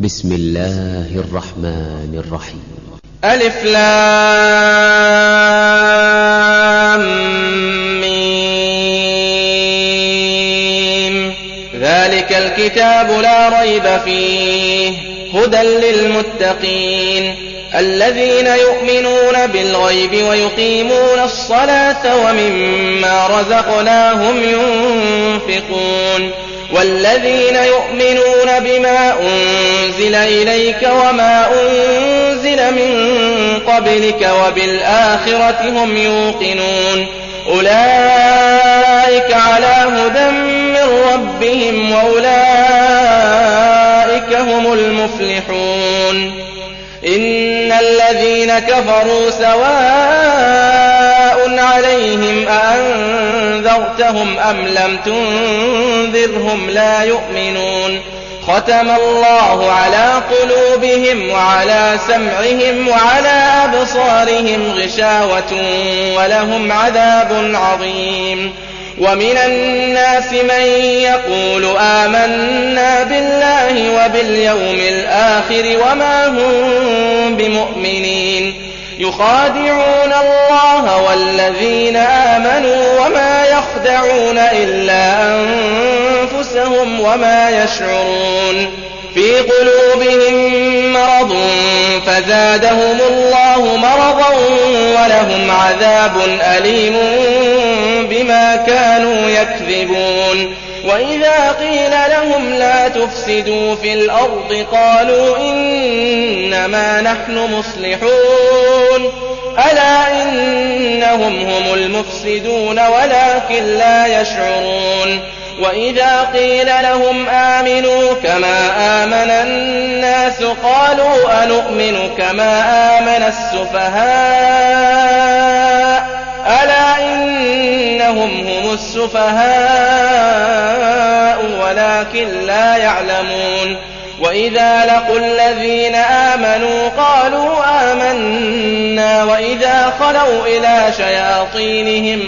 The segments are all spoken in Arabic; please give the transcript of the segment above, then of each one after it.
بسم الله الرحمن الرحيم. ألف لام ميم. ذلك الكتاب لا ريب فيه هدى للمتقين الذين يؤمنون بالغيب ويقيمون الصلاة ومما رزقناهم ينفقون والذين يؤمنون بما أنزل إليك وما أنزل من قبلك وبالآخرة هم يوقنون أولئك على هدى من ربهم وأولئك هم المفلحون. إن الذين كفروا سواء عليهم أأنذرتهم أم لم تنذرهم لا يؤمنون. ختم الله على قلوبهم وعلى سمعهم وعلى أبصارهم غشاوة ولهم عذاب عظيم. ومن الناس من يقول آمنا بالله وباليوم الآخر وما هم بمؤمنين يخادعون الله والذين آمنوا وما يخدعون إلا أنفسهم وما يشعرون. في قلوبهم مرض فزادهم الله مرضا ولهم عذاب أليم بما كانوا يكذبون. وإذا قيل لهم لا تفسدوا في الأرض قالوا إنما نحن مصلحون ألا إنهم هم المفسدون ولكن لا يشعرون. وإذا قيل لهم آمنوا كما آمن الناس قالوا أنؤمن كما آمن السفهاء ألا إنهم هم السفهاء ولكن لا يعلمون. وإذا لقوا الذين آمنوا قالوا آمنا وإذا خلوا إلى شياطينهم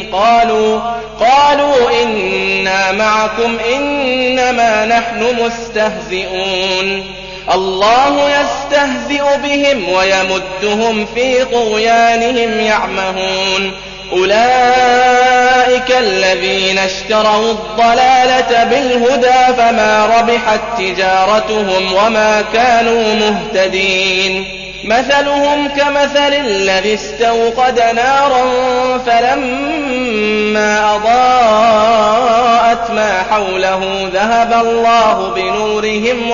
قالوا إنا معكم إنما نحن مستهزئون. الله يستهزئ بهم ويمدهم في طغيانهم يعمهون. أولئك الذين اشتروا الضلالة بالهدى فما ربحت تجارتهم وما كانوا مهتدين. مثلهم كمثل الذي استوقد نارا فلما أضاءت ما حوله ذهب الله بنورهم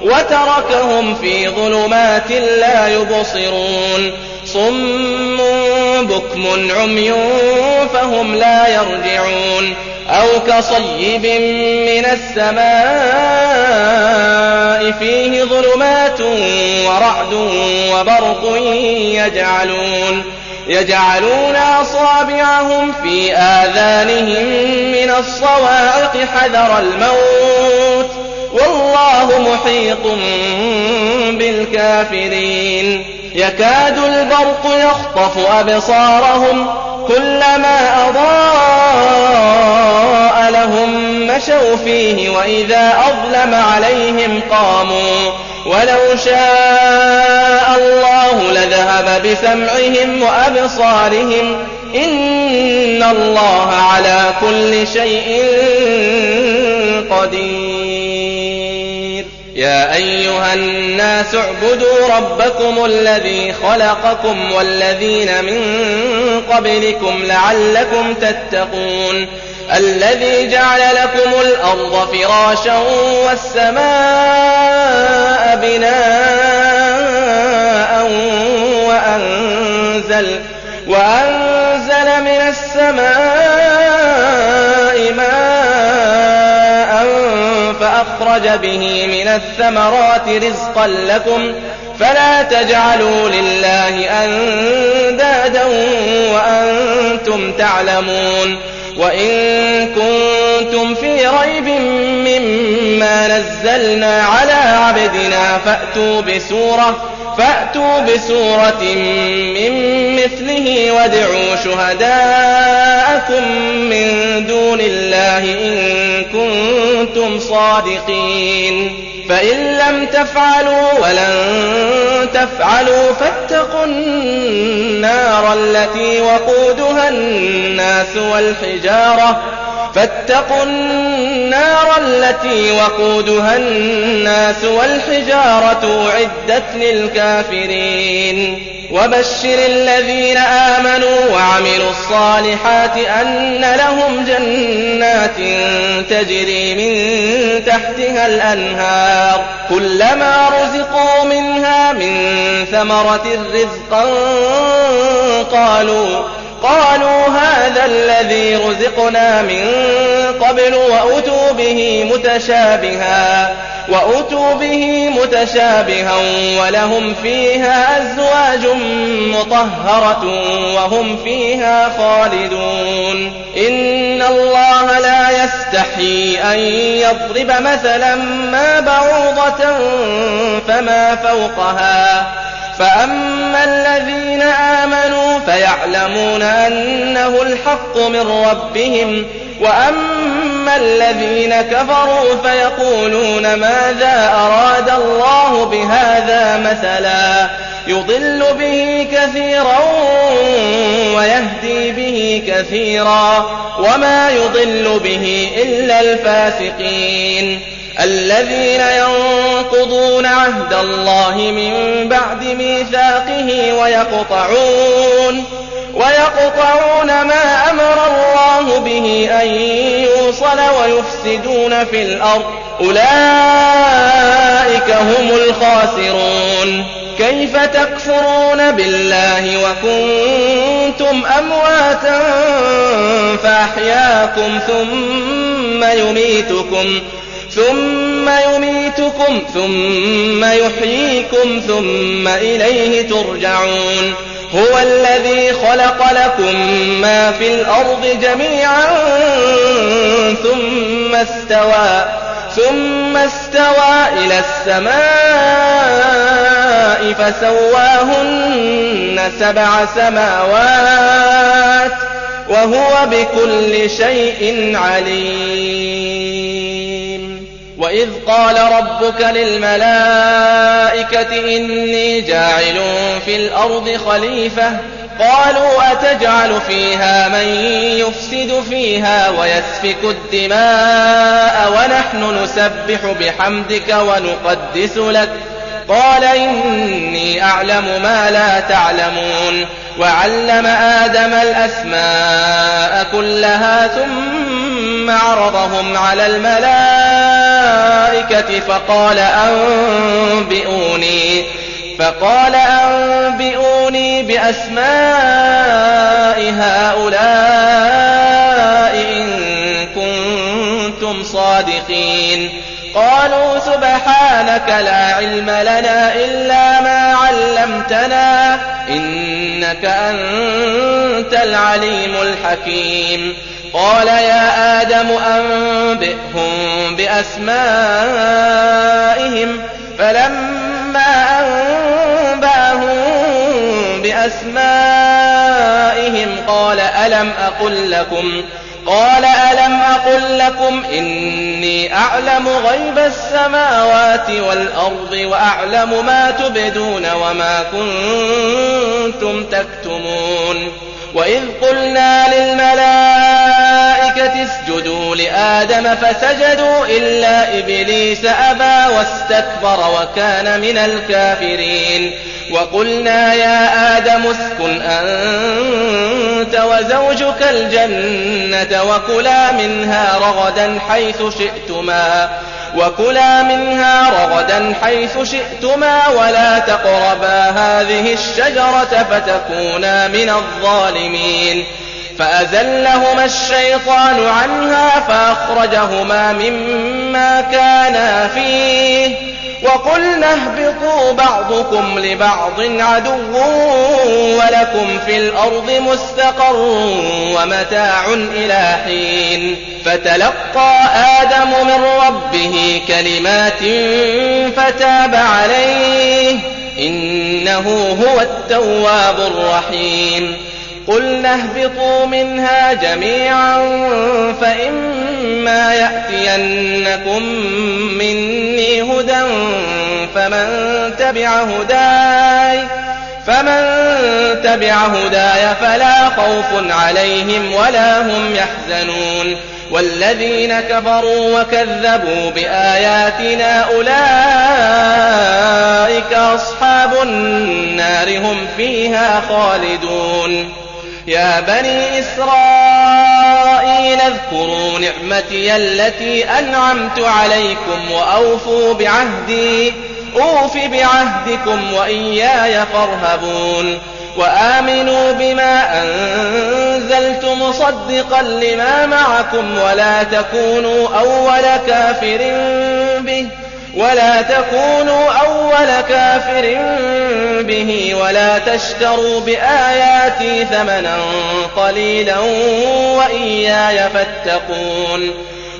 وتركهم في ظلمات لا يبصرون. صم بكم عمي فهم لا يرجعون. أو كصيب من السماء فيه ظلمات ورعد وبرق يجعلون أصابعهم في آذانهم من الصواعق حذر الموت والله محيط بالكافرين. يكاد البرق يخطف أبصارهم كلما أضاء لهم مشوا فيه وإذا أظلم عليهم قاموا ولو شاء الله لذهب بسمعهم وأبصارهم إن الله على كل شيء قدير. يا أيها الناس اعبدوا ربكم الذي خلقكم والذين من قبلكم لعلكم تتقون. الذي جعل لكم الأرض فراشا والسماء بناء وأنزل من السماء ماء فأخرج به من الثمرات رزقا لكم فلا تجعلوا لله أندادا وأنتم تعلمون. وإن كنتم في ريب مما نزلنا على عبدنا فأتوا بسورة من مثله وادعوا شهداءكم من دون الله إن كنتم صادقين. فإن لم تفعلوا ولن تفعلوا فاتقوا النار التي وقودها الناس والحجارة أعدت للكافرين. وبشر الذين آمنوا وعملوا الصالحات أن لهم جنات تجري من تحتها الأنهار كلما رزقوا منها من ثمرة رزقا قالوا هذا الذي رزقنا من قبل وأتوا به متشابها ولهم فيها أزواج مطهرة وهم فيها خالدون. إن الله لا يستحيي أن يضرب مثلا ما بعوضة فما فوقها فأما الذين آمنوا فيعلمون أنه الحق من ربهم وأما الذين كفروا فيقولون ماذا أراد الله بهذا مثلا يضل به كثيرا ويهدي به كثيرا وما يضل به إلا الفاسقين. الذين ينقضون عهد الله من بعد ميثاقه ويقطعون ما أمر الله به أن يوصل ويفسدون في الأرض أولئك هم الخاسرون. كيف تكفرون بالله وكنتم أمواتا فأحياكم ثم يميتكم ثم يحييكم ثم إليه ترجعون. هو الذي خلق لكم ما في الأرض جميعا ثم استوى إلى السماء فسواهن 7 سماوات وهو بكل شيء عليم. وإذ قال ربك للملائكة إني جاعل في الأرض خليفة قالوا أتجعل فيها من يفسد فيها ويسفك الدماء ونحن نسبح بحمدك ونقدس لك قال إني أعلم ما لا تعلمون. وعلم آدم الأسماء كلها ثم عرضهم على الملائكة فقال أنبئوني بأسماء هؤلاء إن كنتم صادقين. قالوا سبحانك لا علم لنا إلا ما علمتنا إنك أنت العليم الحكيم. قال يا آدم أنبئهم بأسمائهم فلما أنبأهم بأسمائهم قال ألم أقل لكم إني أعلم غيب السماوات والأرض وأعلم ما تبدون وما كنتم تكتمون. وإذ قلنا للملائكة اسجدوا لآدم فسجدوا إلا إبليس أبى واستكبر وكان من الكافرين. وقلنا يا آدم اسكن أنت وزوجك الجنة وكلا منها رغدا حيث شئتما ولا تقربا هذه الشجرة فتكونا من الظالمين. فأزلهما الشيطان عنها فأخرجهما مما كانا فيه وقلنا اهبطوا بعضكم لبعض عدو ولكم في الأرض مستقر ومتاع إلى حين. فتلقى آدم من ربه كلمات فتاب عليه إنه هو التواب الرحيم. قلنا اهبطوا منها جميعا فإما إما يأتينكم مني هدى فمن تبع هداي فلا خوف عليهم ولا هم يحزنون والذين كفروا وكذبوا بآياتنا أولئك أصحاب النار هم فيها خالدون يا بني إسرائيل اذكروا نعمتي التي أنعمت عليكم وأوفوا بعهدي أوف بعهدكم وإياي فارهبون وآمنوا بما أنزلت مصدقا لما معكم ولا تكونوا أول كافر به ولا تشتروا بآياتي ثمنا قليلا وإياي فاتقون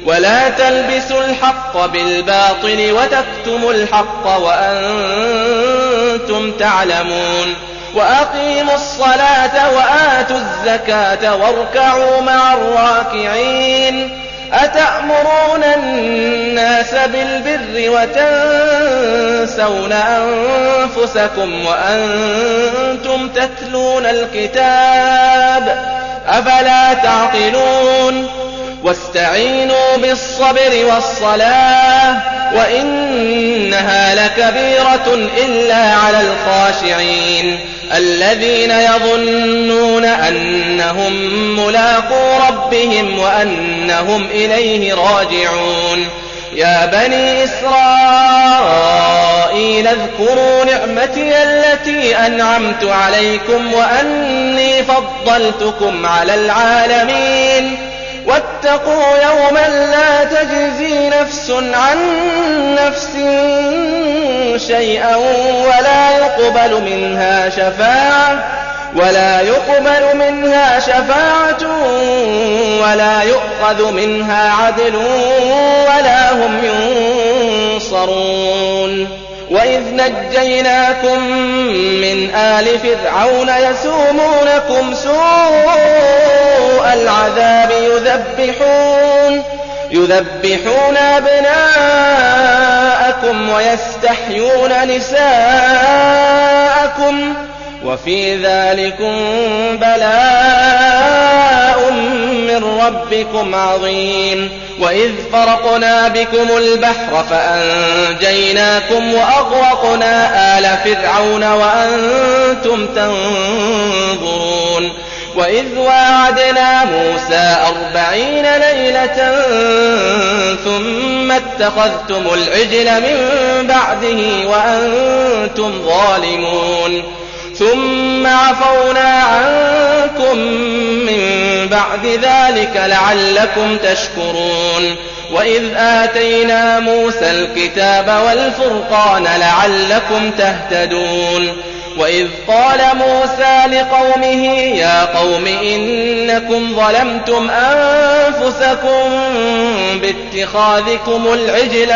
ولا تلبسوا الحق بالباطل وتكتموا الحق وأنتم تعلمون وأقيموا الصلاة وآتوا الزكاة واركعوا مع الراكعين أتأمرون الناس بالبر وتنسون أنفسكم وأنتم تتلون الكتاب أفلا تعقلون واستعينوا بالصبر والصلاة وإنها لكبيرة إلا على الخاشعين الذين يظنون أنهم ملاقو ربهم وأنهم إليه راجعون يا بني إسرائيل اذكروا نعمتي التي أنعمت عليكم وأني فضلتكم على العالمين واتقوا يوما لا تجزي نفس عن نفس شيئا ولا يقبل منها شفاعة ولا يؤخذ منها عدل ولا هم ينصرون وإذ نجيناكم من آل فرعون يسومونكم سوء العذاب يذبحون أبناءكم ويستحيون نساءكم وفي ذلكم بلاء من ربكم عظيم وإذ فرقنا بكم البحر فأنجيناكم وأغرقنا آل فرعون وأنتم تنظرون وإذ واعدنا موسى 40 ليلة ثم اتخذتم العجل من بعده وأنتم ظالمون ثم عفونا عنكم من بعد ذلك لعلكم تشكرون وإذ آتينا موسى الكتاب والفرقان لعلكم تهتدون وإذ قال موسى لقومه يا قوم إنكم ظلمتم أنفسكم باتخاذكم العجل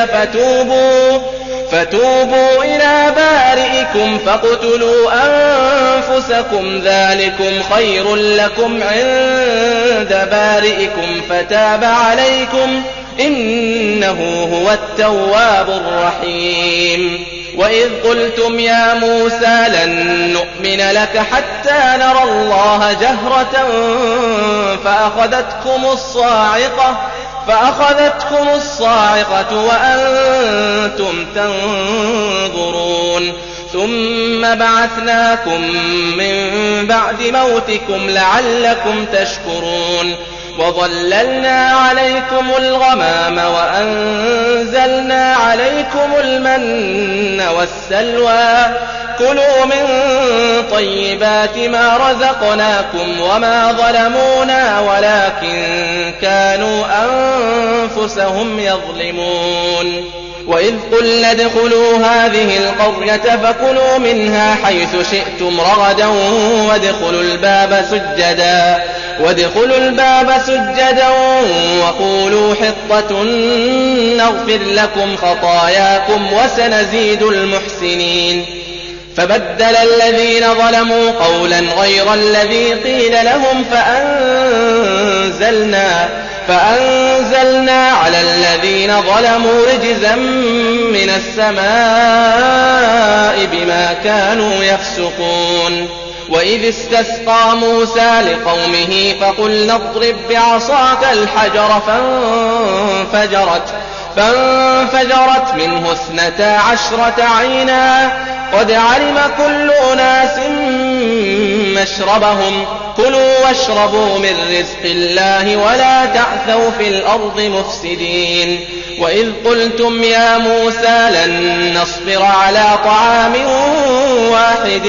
فتوبوا إلى بارئكم فاقتلوا أنفسكم ذلكم خير لكم عند بارئكم فتاب عليكم إنه هو التواب الرحيم وإذ قلتم يا موسى لن نؤمن لك حتى نرى الله جهرة فأخذتكم الصاعقة وأنتم تنظرون ثم بعثناكم من بعد موتكم لعلكم تشكرون وظللنا عليكم الغمام وأنزلنا عليكم المن والسلوى كلوا من طيبات ما رزقناكم وما ظلمونا ولكن كانوا أنفسهم يظلمون وإذ قلنا ادخلوا هذه القرية فكلوا منها حيث شئتم رغدا وادخلوا الباب سجدا وقولوا حطة نغفر لكم خطاياكم وسنزيد المحسنين فبدل الذين ظلموا فأنزلنا على الذين ظلموا رجزا من السماء بما كانوا يفسقون. وإذ استسقى موسى لقومه فقلنا اضرب بعصاك الحجر فانفجرت منه 12 عينا قد علم كل أناس مشربهم كلوا واشربوا من رزق الله ولا تعثوا في الأرض مفسدين. وإذ قلتم يا موسى لن نصبر على طعام واحد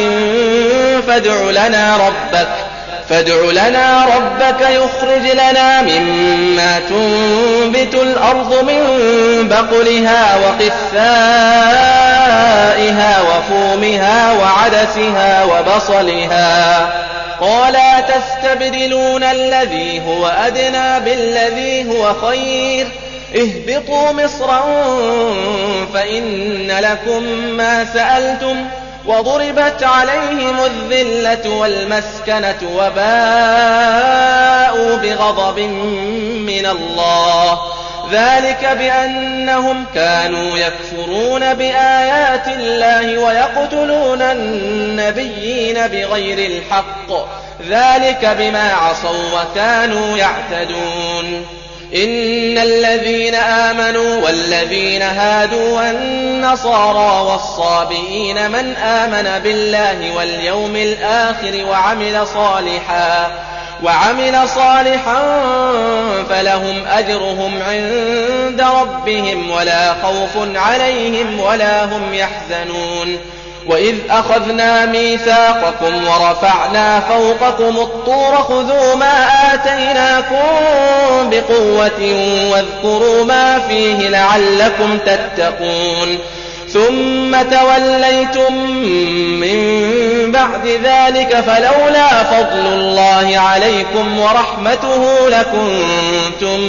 فادع لنا ربك يخرج لنا مما تنبت الأرض من بقلها وقثائها وفومها وعدسها وبصلها قال تستبدلون الذي هو أدنى بالذي هو خير اهبطوا مصرا فإن لكم ما سألتم وضربت عليهم الذلة والمسكنة وباءوا بغضب من الله ذلك بأنهم كانوا يكفرون بآيات الله ويقتلون النبيين بغير الحق ذلك بما عصوا وكانوا يعتدون. إن الذين آمنوا والذين هادوا والنصارى والصابئين من آمن بالله واليوم الآخر وعمل صالحا فلهم أجرهم عند ربهم ولا خوف عليهم ولا هم يحزنون. وإذ أخذنا ميثاقكم ورفعنا فوقكم الطور خذوا ما آتيناكم بقوة واذكروا ما فيه لعلكم تتقون ثم توليتم من بعد ذلك فلولا فضل الله عليكم ورحمته لكنتم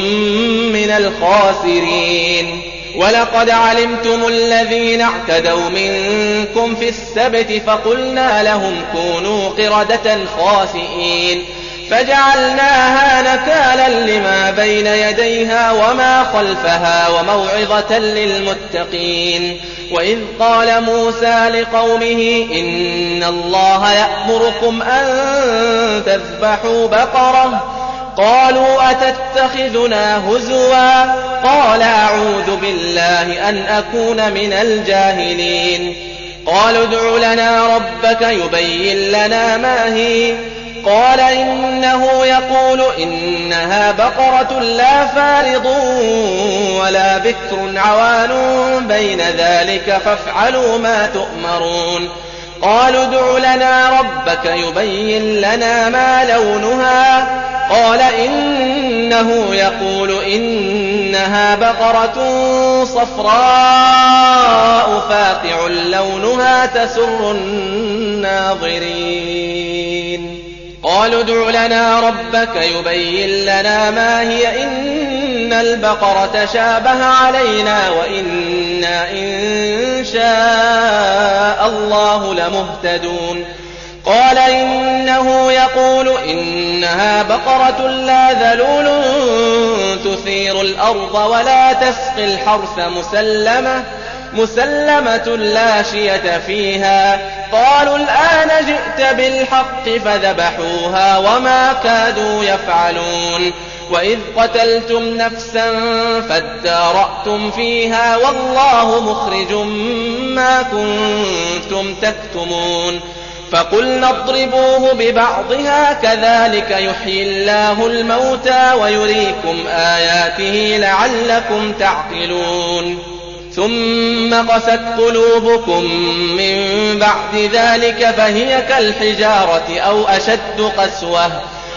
من الخاسرين. ولقد علمتم الذين اعتدوا منكم في السبت فقلنا لهم كونوا قردة خاسئين فجعلناها نكالا لما بين يديها وما خلفها وموعظة للمتقين. وإذ قال موسى لقومه إن الله يأمركم أن تذبحوا بقرة قالوا أتتخذنا هزوا قال أعوذ بالله أن أكون من الجاهلين. قالوا ادع لنا ربك يبين لنا ما هي قال إنه يقول إنها بقرة لا فارض ولا بكر عوان بين ذلك فافعلوا ما تؤمرون. قالوا ادع لنا ربك يبين لنا ما لونها قال إنه يقول إنها بقرة صفراء فاقع لونها تسر الناظرين. قالوا ادع لنا ربك يبين لنا ما هي إن البقرة شابه علينا وإنا إن شاء الله لمهتدون. قال إنه يقول إنها بقرة لا ذلول تثير الأرض ولا تسقي الحرث مسلمة لا شية فيها. قالوا الآن جئت بالحق فذبحوها وما كادوا يفعلون. وإذ قتلتم نفسا فادارأتم فيها والله مخرج ما كنتم تكتمون. فقلنا اضربوه ببعضها كذلك يحيي الله الموتى ويريكم آياته لعلكم تعقلون. ثم قست قلوبكم من بعد ذلك فهي كالحجارة أو أشد قسوة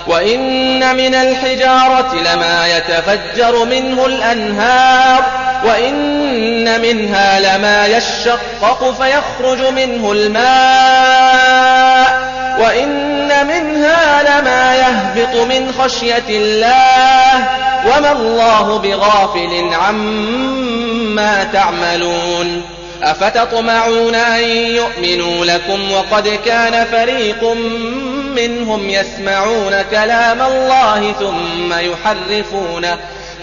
وإن من الحجارة لما يتفجر منه الأنهار وإن منها لما يشقق فيخرج منه الماء وإن منها لما يهبط من خشية الله وما الله بغافل عما تعملون. أفتطمعون أن يؤمنوا لكم وقد كان فريق منهم يسمعون كلام الله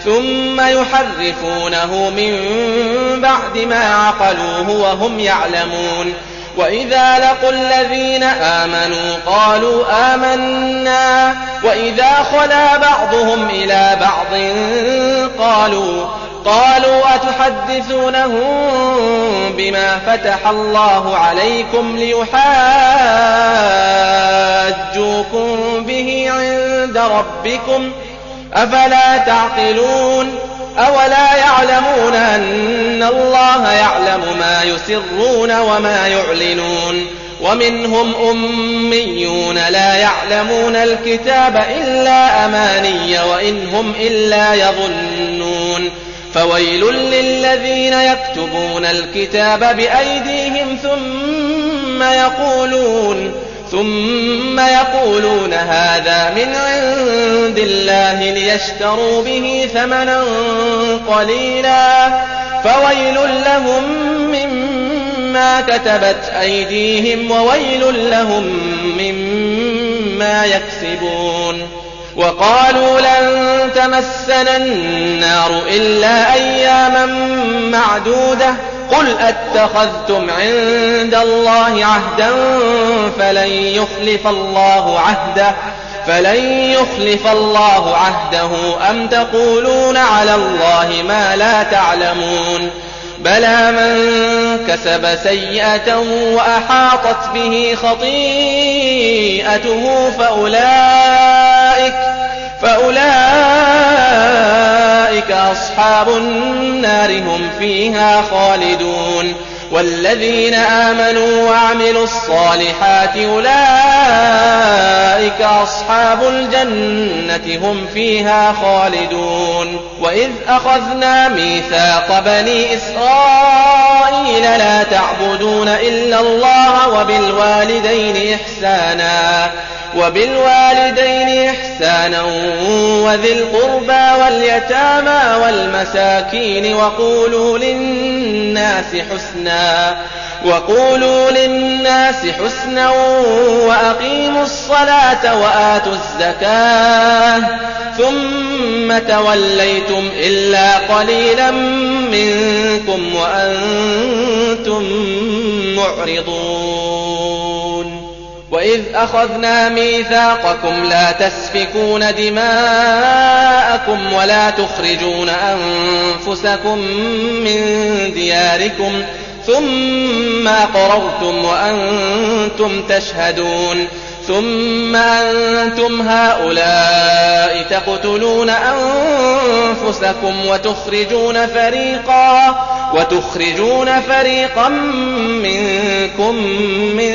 ثم يحرفونه من بعد ما عقلوه وهم يعلمون. وإذا لقوا الذين آمنوا قالوا آمنا وإذا خلا بعضهم إلى بعض قالوا أتحدثونهم بما فتح الله عليكم ليحاجوكم به عند ربكم أفلا تعقلون. أولا يعلمون أن الله يعلم ما يسرون وما يعلنون. ومنهم أميون لا يعلمون الكتاب إلا أماني وإن هم إلا يظنون. فويل للذين يكتبون الكتاب بأيديهم ثم يقولون هذا من عند الله ليشتروا به ثمنا قليلا فويل لهم مما كتبت أيديهم وويل لهم مما يكسبون. وقالوا لن تمسنا النار إلا أياما معدودة قل أتخذتم عند الله عهدا فلن يخلف الله عهده أم تقولون على الله ما لا تعلمون. بلى من كسب سيئة وأحاطت به خطيئته فأولئك أصحاب النار هم فيها خالدون. والذين آمنوا وعملوا الصالحات أولئك أصحاب الجنة هم فيها خالدون. وإذ أخذنا ميثاق بني إسرائيل لا تعبدون إلا الله وبالوالدين إحسانا وذي القربى واليتامى والمساكين وقولوا للناس حسنا وأقيموا الصلاة وآتوا الزكاة ثم توليتم إلا قليلا منكم وأنتم معرضون. وإذ أخذنا ميثاقكم لا تسفكون دماءكم ولا تخرجون أنفسكم من دياركم ثم أقررتم وأنتم تشهدون. ثم أنتم هؤلاء تقتلون أنفسكم وتخرجون فريقا منكم من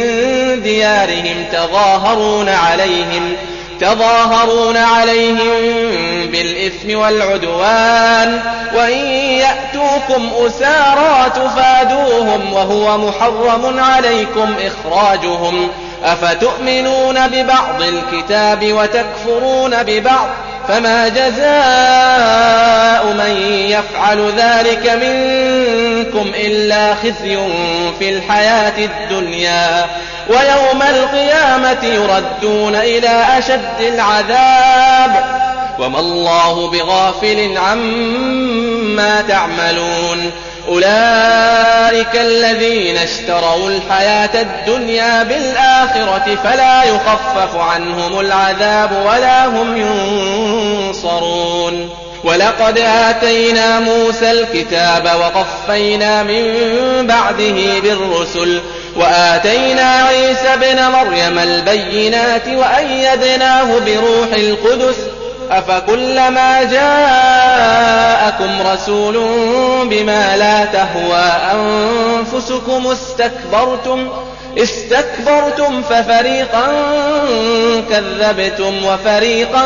ديارهم تظاهرون عليهم بالإثم والعدوان وإن يأتوكم أسارى تفادوهم وهو محرم عليكم إخراجهم أفتؤمنون ببعض الكتاب وتكفرون ببعض فما جزاء من يفعل ذلك منكم إلا خزي في الحياة الدنيا ويوم القيامة يردون إلى أشد العذاب وما الله بغافل عما تعملون. أولئك الذين اشتروا الحياة الدنيا بالآخرة فلا يخفف عنهم العذاب ولا هم ينصرون. ولقد آتينا موسى الكتاب وقفينا من بعده بالرسل وآتينا عيسى ابن مريم البينات وأيدناه بروح القدس أفكلما جاءكم رسول بما لا تهوى أنفسكم استكبرتم ففريقا كذبتم وفريقا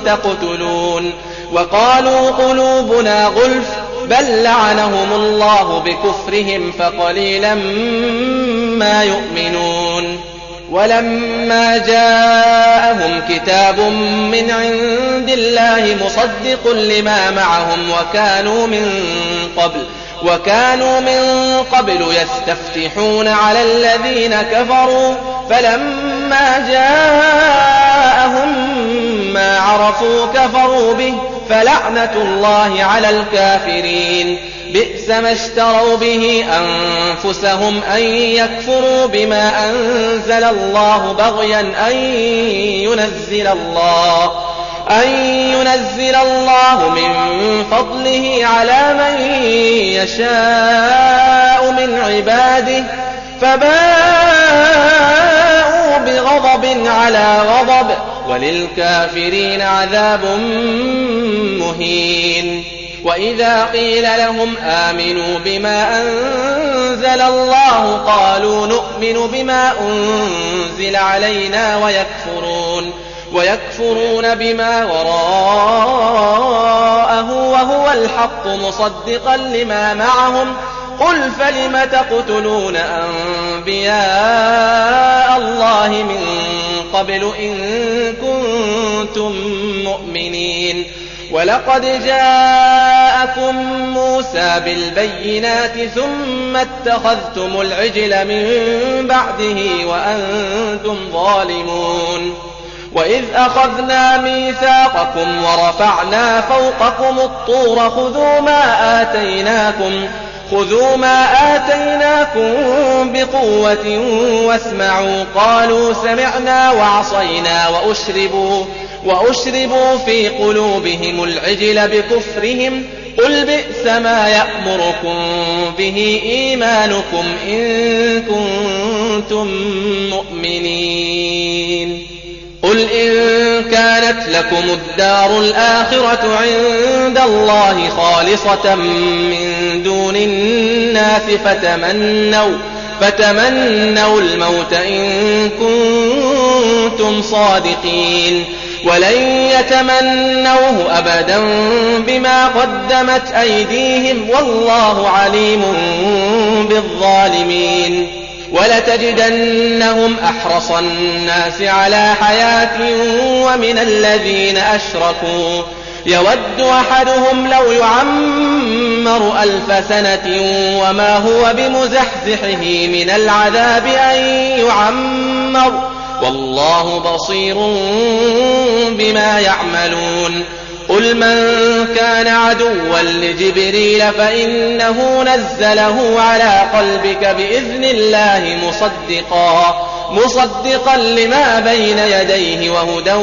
تقتلون. وقالوا قلوبنا غلف بل لعنهم الله بكفرهم فقليلا ما يؤمنون. ولما جاءهم كتاب من عند الله مصدق لما معهم وكانوا من قبل يستفتحون على الذين كفروا فلما فلما جاءهم ما عرفوا كفروا به فلعنة الله على الكافرين. بئس ما اشتروا به أنفسهم أن يكفروا بما أنزل الله بغيا أن ينزل الله من فضله على من يشاء من عباده فباءوا بغضب على غضب وللكافرين عذاب مهين. وإذا قيل لهم آمنوا بما أنزل الله قالوا نؤمن بما أنزل علينا ويكفرون بما وراءه وهو الحق مصدقا لما معهم قل فلم تقتلون أنبياء الله من قبل إن كنتم مؤمنين. ولقد جاءكم موسى بالبينات ثم اتخذتم العجل من بعده وأنتم ظالمون. وإذ أخذنا ميثاقكم ورفعنا فوقكم الطور خذوا ما آتيناكم بقوة واسمعوا قالوا سمعنا وعصينا وأشربوا في قلوبهم العجل بكفرهم قل بئس ما يأمركم به إيمانكم إن كنتم مؤمنين. قل إن كانت لكم الدار الآخرة عند الله خالصة من دون الناس فتمنوا الموت إن كنتم صادقين ولن يتمنوه أبدا بما قدمت أيديهم والله عليم بالظالمين. ولتجدنهم أحرص الناس على حياة ومن الذين أشركوا يود أحدهم لو يعمر 1000 سنة وما هو بمزحزحه من العذاب أن يعمر والله بصير بما يعملون. قل من كان عدوا لجبريل فإنه نزله على قلبك بإذن الله مصدقا لما بين يديه وهدى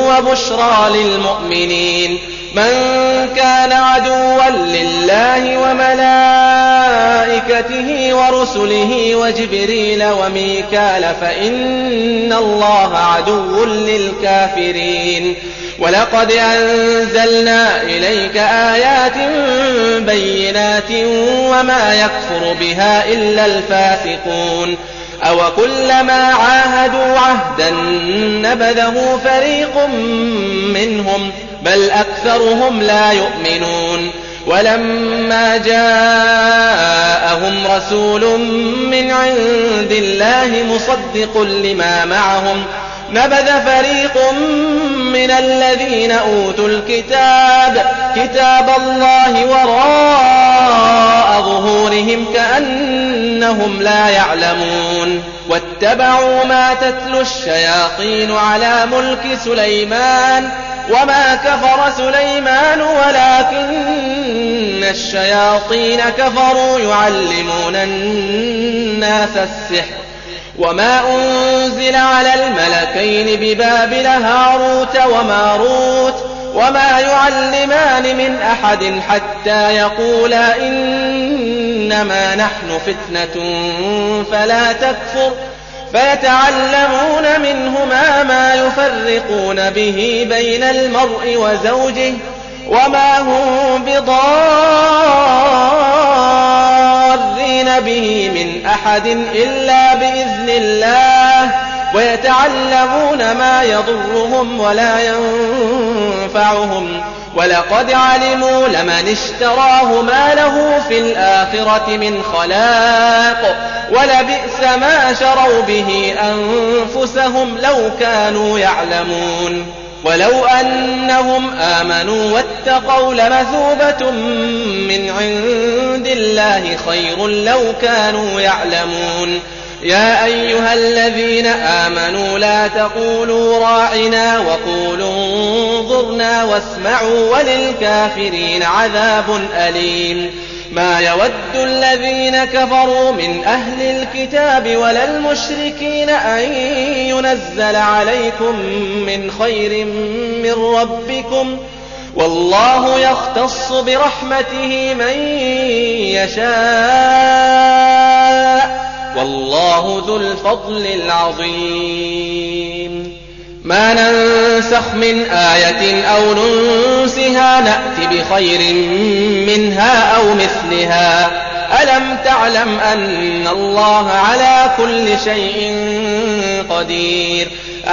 وبشرى للمؤمنين. من كان عدوا لله وملائكته ورسله وجبريل وميكال فإن الله عدو للكافرين. ولقد أنزلنا إليك آيات بينات وما يكفر بها إلا الفاسقون. أوكلما عاهدوا عهدا نبذه فريق منهم بل أكثرهم لا يؤمنون. ولما جاءهم رسول من عند الله مصدق لما معهم نبذ فريق من الذين أوتوا كتاب الله وراء ظهورهم كأنهم لا يعلمون. واتبعوا ما تتلو الشياطين على ملك سليمان وما كفر سليمان ولكن الشياطين كفروا يعلمون الناس السحر. وما أنزل على الملكين ببابل هاروت وماروت وما يعلمان من أحد حتى يقولا إنما نحن فتنة فلا تكفر فيتعلمون منهما ما يفرقون به بين المرء وزوجه وما هم بضارين به من أحد إلا بإذن الله ويتعلمون ما يضرهم ولا ينفعهم ولقد علموا لمن اشتراه ما له في الآخرة من خلاق ولبئس ما شروا به أنفسهم لو كانوا يعلمون. ولو أنهم آمنوا واتقوا لمثوبة من عند الله خير لو كانوا يعلمون. يا أيها الذين آمنوا لا تقولوا راعنا وقولوا انظرنا واسمعوا وللكافرين عذاب أليم ما يود الذين كفروا من أهل الكتاب ولا المشركين أن ينزل عليكم من خير من ربكم والله يختص برحمته من يشاء والله ذو الفضل العظيم ما ننسخ من آية أو ننسها نأت بخير منها أو مثلها ألم تعلم أن الله على كل شيء قدير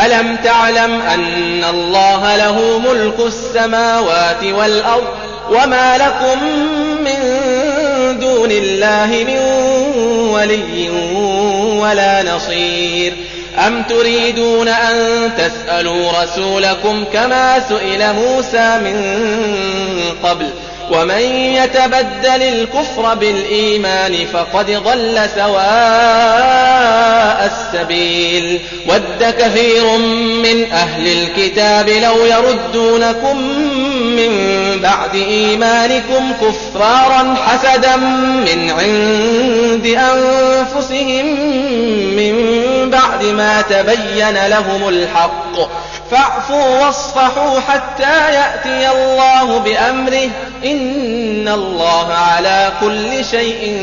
ألم تعلم أن الله له ملك السماوات والأرض وما لكم من دون الله من ولي ولا نصير أم تريدون أن تسألوا رسولكم كما سئل موسى من قبل ومن يتبدل الكفر بالإيمان فقد ضل سواء السبيل ود كثير من أهل الكتاب لو يردونكم من بعد إيمانكم كفارا حسدا من عند أنفسهم من بعد ما تبين لهم الحق فاعفوا واصفحوا حتى يأتي الله بأمره إن الله على كل شيء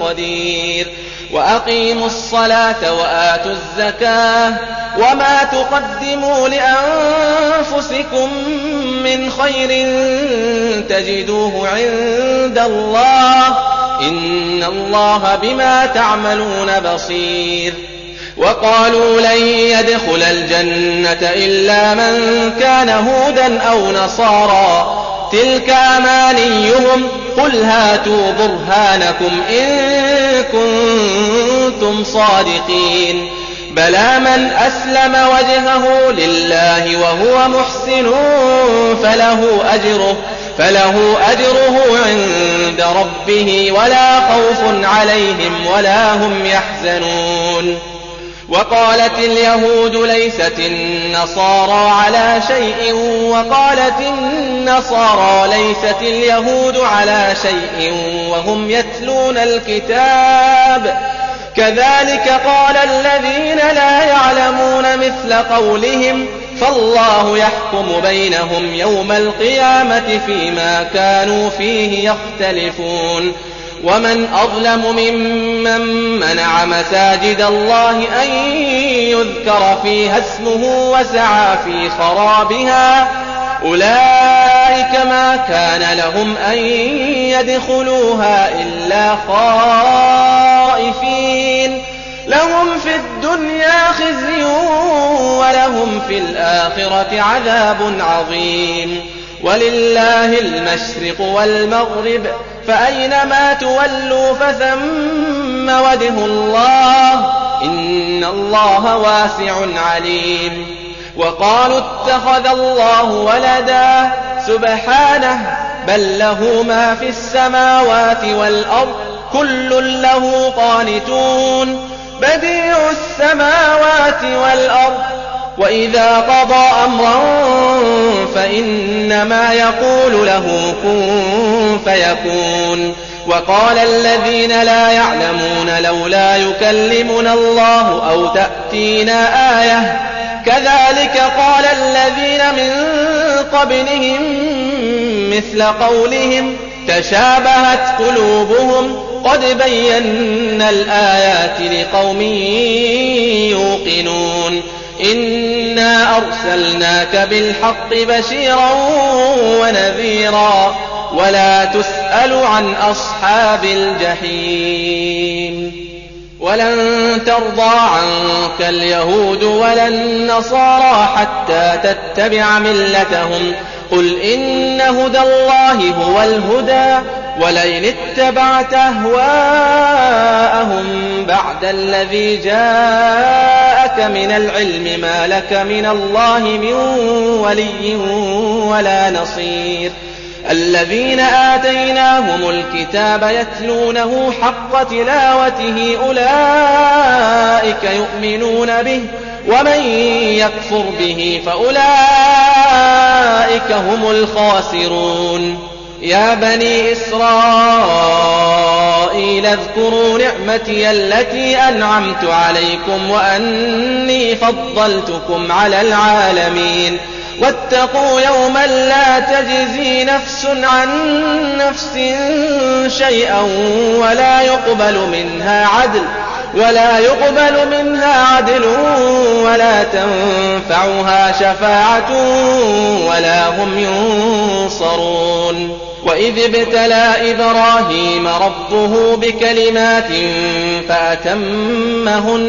قدير وأقيموا الصلاة وآتوا الزكاة وما تقدموا لأنفسكم من خير تجدوه عند الله إن الله بما تعملون بصير وقالوا لن يدخل الجنة إلا من كان هودا أو نصارى تلك أمانيهم قل هاتوا برهانكم إن كنتم صادقين بلى من أسلم وجهه لله وهو محسن فله أجره عند ربه ولا خوف عليهم ولا هم يحزنون وقالت اليهود ليست النصارى على شيء وقالت النصارى ليست اليهود على شيء وهم يتلون الكتاب كذلك قال الذين لا يعلمون مثل قولهم فالله يحكم بينهم يوم القيامة فيما كانوا فيه يختلفون ومن أظلم ممن منع مساجد الله أن يذكر فيها اسمه وسعى في خرابها أولئك ما كان لهم أن يدخلوها إلا خائفين لهم في الدنيا خزي ولهم في الآخرة عذاب عظيم ولله المشرق والمغرب فأينما تولوا فثم وجه الله إن الله واسع عليم وقالوا اتخذ الله ولدا سبحانه بل له ما في السماوات والأرض كل له قانتون بديع السماوات والأرض وإذا قضى أمرا فإنما يقول له كن فيكون وقال الذين لا يعلمون لولا يكلمنا الله أو تأتينا آية كذلك قال الذين من قبلهم مثل قولهم تشابهت قلوبهم قد بينا الآيات لقوم يوقنون إنا أرسلناك بالحق بشيرا ونذيرا ولا تسأل عن أصحاب الجحيم ولن ترضى عنك اليهود ولا النصارى حتى تتبع ملتهم قل إن هدى الله هو الهدى ولئن اتبعت أهواءهم بعد الذي جاءك من العلم ما لك من الله من ولي ولا نصير الذين آتيناهم الكتاب يتلونه حق تلاوته أولئك يؤمنون به ومن يكفر به فأولئك هم الخاسرون يا بني إسرائيل اذكروا نعمتي التي أنعمت عليكم وأني فضلتكم على العالمين واتقوا يوما لا تجزي نفس عن نفس شيئا ولا يقبل منها عدل ولا تنفعها شفاعة ولا هم ينصرون وإذ ابتلى إبراهيم ربه بكلمات فأتمهن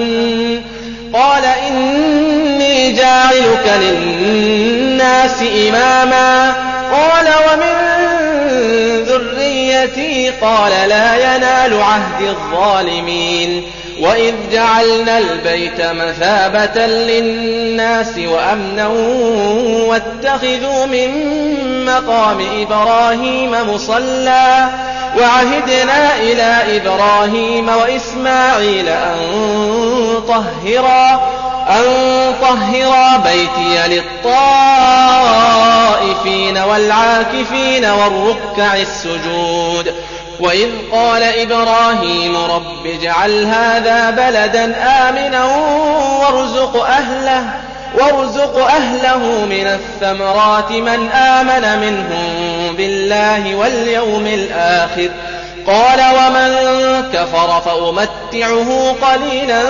قال إني جاعلك للناس إماما قال ومن ذريتي قال لا ينال عهد الظالمين وإذ جعلنا البيت مثابة للناس وأمنا واتخذوا من مقام إبراهيم مصلى وعهدنا إلى إبراهيم وإسماعيل أن طهرا بيتي للطائفين والعاكفين والركع السجود وإذ قال إبراهيم رب اجعل هذا بلدا آمنا وارزق أهله من الثمرات من آمن منهم بالله واليوم الآخر قال ومن كفر فأمتعه قليلا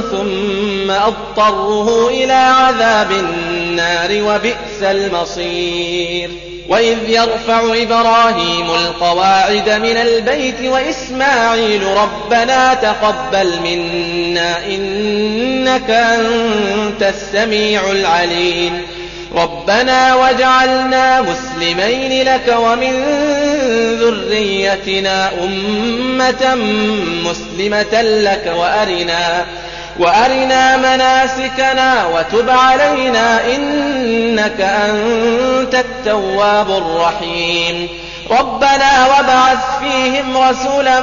ثم أضطره إلى عذاب النار وبئس المصير وإذ يرفع إبراهيم القواعد من البيت وإسماعيل ربنا تقبل منا إنك أنت السميع العليم ربنا واجعلنا مسلمين لك ومن ذريتنا أمة مسلمة لك وأرنا مناسكنا وتب علينا إنك أنت التواب الرحيم ربنا وابعث فيهم رسولا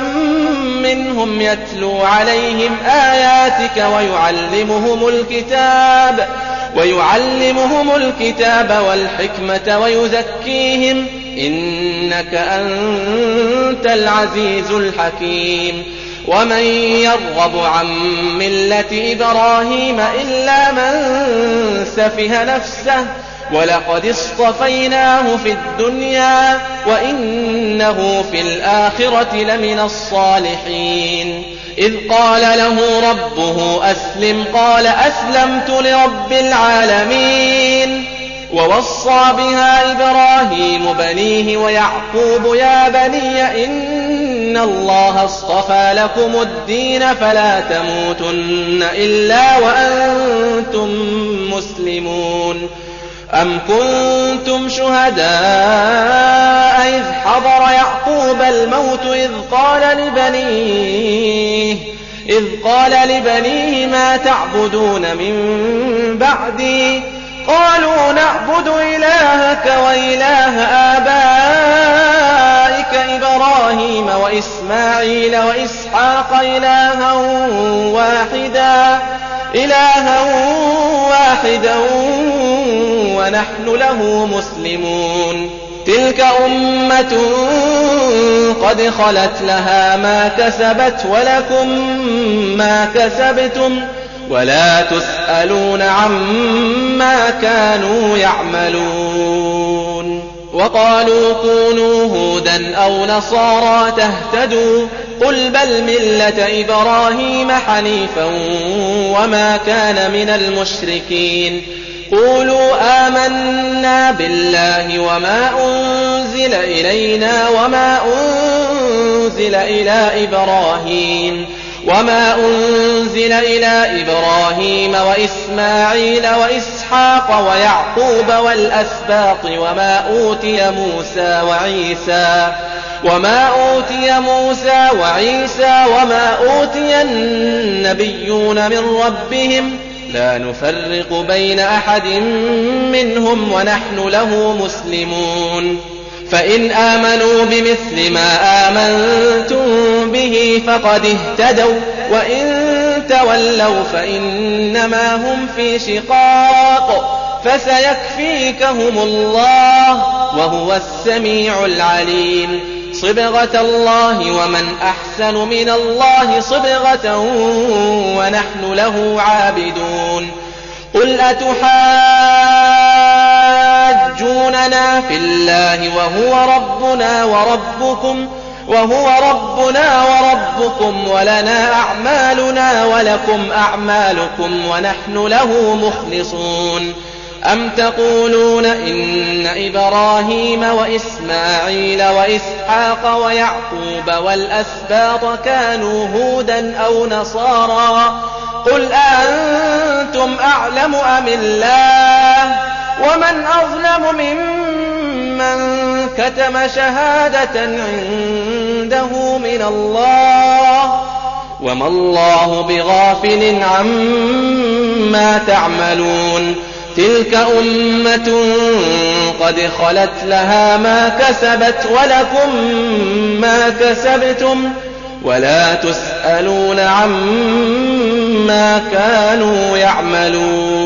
منهم يتلو عليهم آياتك ويعلمهم الكتاب والحكمة ويزكيهم إنك أنت العزيز الحكيم ومن يرغب عن ملة إبراهيم إلا من سفه نفسه ولقد اصطفيناه في الدنيا وإنه في الآخرة لمن الصالحين إذ قال له ربه أسلم قال أسلمت لرب العالمين ووصى بها إبراهيم بنيه ويعقوب يا بني إن الله اصطفى لكم الدين فلا تموتن إلا وأنتم مسلمون أم كنتم شهداء إذ حضر يعقوب الموت إذ قال لبنيه ما تعبدون من بعدي قالوا نعبد إلهك وإله آبائك إبراهيم وإسماعيل وإسحاق إلها واحدا ونحن له مسلمون تلك أمة قد خلت لها ما كسبت ولكم ما كسبتم ولا تسألون عما كانوا يعملون وقالوا كونوا هودا أو نصارى تهتدوا قل بل ملة إبراهيم حنيفا وما كان من المشركين قولوا آمنا بالله وما أنزل إلينا وما أنزل إلى إبراهيم وإسماعيل وإسحاق ويعقوب والأسباط وما أوتي موسى وعيسى وما أوتي النبيون من ربهم لا نفرق بين أحد منهم ونحن له مسلمون فإن آمنوا بمثل ما آمنتم به فقد اهتدوا وإن تولوا فإنما هم في شقاق فسيكفيكهم الله وهو السميع العليم صبغة الله ومن أحسن من الله صبغة ونحن له عابدون قل أتحاجوننا في الله وهو ربنا وربكم ولنا أعمالنا ولكم أعمالكم ونحن له مخلصون أم تقولون إن إبراهيم وإسماعيل وإسحاق ويعقوب والأسباط كانوا هودا أو نصارى قل أأنتم أعلم أم الله ومن أظلم ممن كتم شهادة عنده من الله وما الله بغافل عما تعملون تلك أمة قد خلت لها ما كسبت ولكم ما كسبتم ولا تسألون عما كانوا يعملون